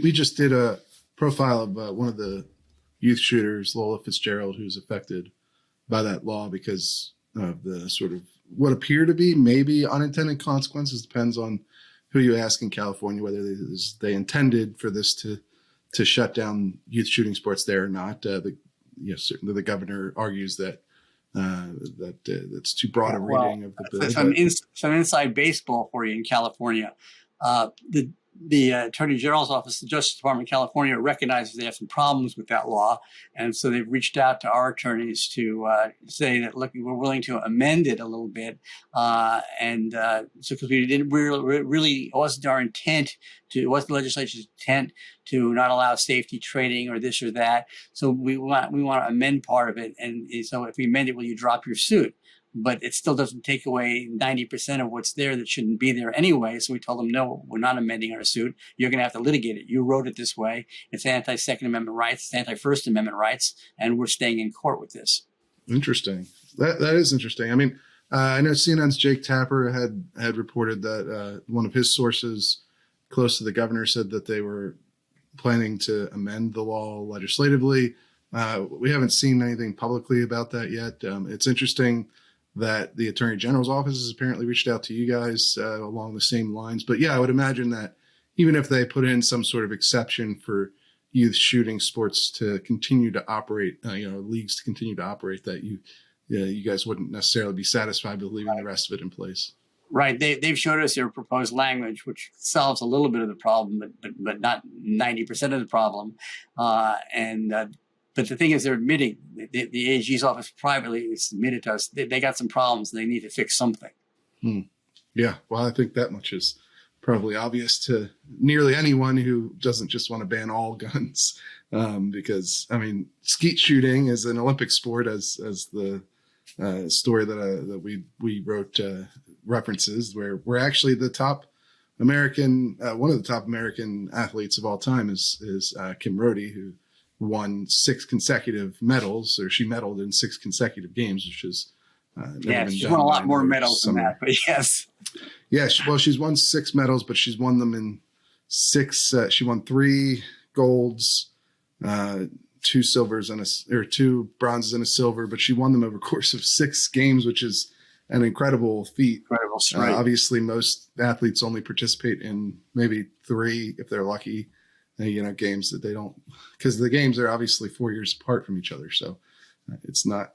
We just did a profile of one of the youth shooters, Lola Fitzgerald, who's affected by that law because of the sort of what appear to be maybe unintended consequences. Depends on who you ask in California, whether they intended for this to shut down youth shooting sports there or not. Certainly the governor argues that that's too broad a reading of the bill. Some inside baseball for you in California. The Attorney General's office, the Justice Department of California, recognizes they have some problems with that law, and so they've reached out to our attorneys to say that, look, we're willing to amend it a little bit, so because we didn't really, it wasn't our intent to, it wasn't the legislature's intent to not allow safety training or this or that. So we want to amend part of it, and so if we amend it, will you drop your suit? But it still doesn't take away 90% of what's there that shouldn't be there anyway. So we told them, no, we're not amending our suit. You're going to have to litigate it. You wrote it this way. It's anti-Second Amendment rights. It's anti-First Amendment rights. And we're staying in court with this. Interesting. That is interesting. I mean, I know CNN's Jake Tapper had reported that one of his sources close to the governor said that they were planning to amend the law legislatively. We haven't seen anything publicly about that yet. It's interesting that the Attorney General's office has apparently reached out to you guys along the same lines. But yeah, I would imagine that even if they put in some sort of exception for youth shooting sports to continue to operate, leagues to continue to operate, that you guys wouldn't necessarily be satisfied with leaving the rest of it in place. Right. They've showed us their proposed language, which solves a little bit of the problem, but not 90% of the problem. But the thing is, they're admitting, the AG's office privately admitted to us, they got some problems and they need to fix something. Yeah, well, I think that much is probably obvious to nearly anyone who doesn't just want to ban all guns. Because, I mean, skeet shooting is an Olympic sport, as the story that we wrote references, where we're actually the top American, one of the top American athletes of all time is Kim Rhode, who won 6 consecutive medals, or she medaled in 6 consecutive games, which is she's won a lot more medals than that, but yes. Yeah, she's won 6 medals, but she's won them in 6. She won 3 golds, 2 silvers or 2 bronzes and a silver, but she won them over the course of 6 games, which is an incredible feat. Incredible strength. Obviously, most athletes only participate in maybe 3 if they're lucky. Games that they don't, because the games are obviously 4 years apart from each other. So it's not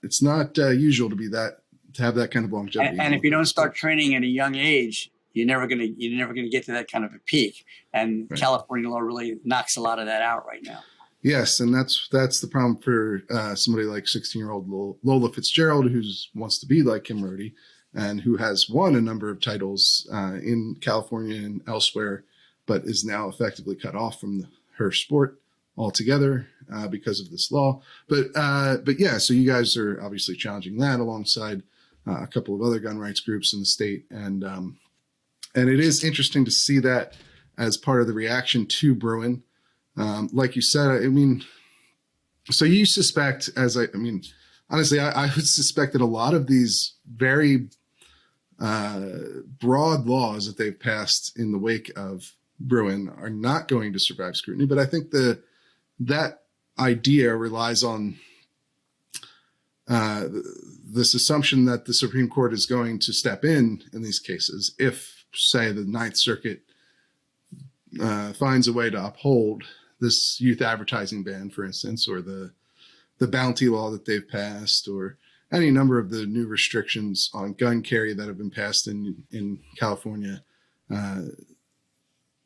usual to have that kind of longevity. And if you don't start training at a young age, you're never gonna get to that kind of a peak. And right. California law really knocks a lot of that out right now. Yes, and that's the problem for somebody like 16-year-old Lola Fitzgerald, who wants to be like Kim Rhode, and who has won a number of titles in California and elsewhere, but is now effectively cut off from her sport altogether because of this law. But yeah, so you guys are obviously challenging that alongside a couple of other gun rights groups in the state, and it is interesting to see that as part of the reaction to Bruin. Like you said, I mean, so you suspect, honestly, I would suspect that a lot of these very broad laws that they've passed in the wake of Bruin are not going to survive scrutiny. But I think that idea relies on this assumption that the Supreme Court is going to step in these cases if, say, the Ninth Circuit finds a way to uphold this youth advertising ban, for instance, or the bounty law that they've passed, or any number of the new restrictions on gun carry that have been passed in California.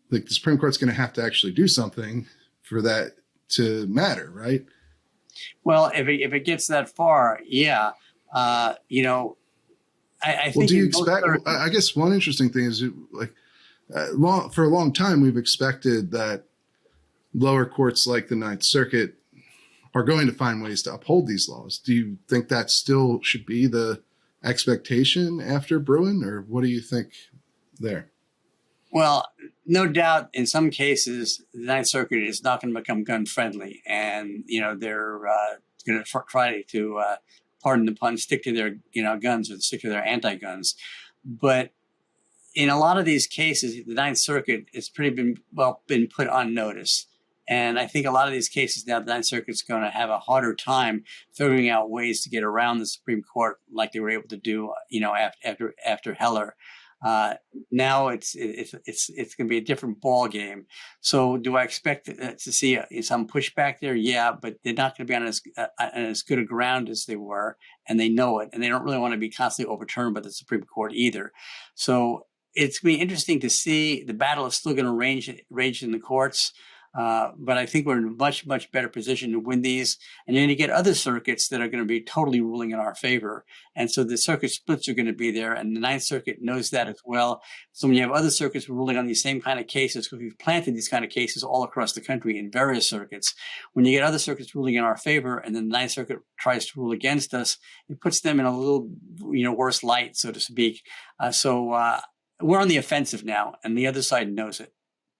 The Supreme Court's going to have to actually do something for that to matter, right? Well, if it gets that far, yeah. I think. Well, do you expect? I guess one interesting thing is, for a long time, we've expected that lower courts like the Ninth Circuit are going to find ways to uphold these laws. Do you think that still should be the expectation after Bruin, or what do you think there? Well, no doubt in some cases, the Ninth Circuit is not going to become gun friendly. And, they're going to try to, pardon the pun, stick to their, guns or stick to their anti-guns. But in a lot of these cases, the Ninth Circuit has been put on notice. And I think a lot of these cases now, the Ninth Circuit's going to have a harder time figuring out ways to get around the Supreme Court, like they were able to do, after Heller. Now it's going to be a different ball game. So, do I expect to see some pushback there? Yeah, but they're not going to be on as good a ground as they were, and they know it, and they don't really want to be constantly overturned by the Supreme Court either. So, it's going to be interesting to see. The battle is still going to rage in the courts. But I think we're in a much, much better position to win these. And then you get other circuits that are going to be totally ruling in our favor. And so the circuit splits are going to be there. And the Ninth Circuit knows that as well. So when you have other circuits ruling on these same kind of cases, because we've planted these kind of cases all across the country in various circuits, when you get other circuits ruling in our favor and then the Ninth Circuit tries to rule against us, it puts them in a little, worse light, so to speak. So we're on the offensive now, and the other side knows it.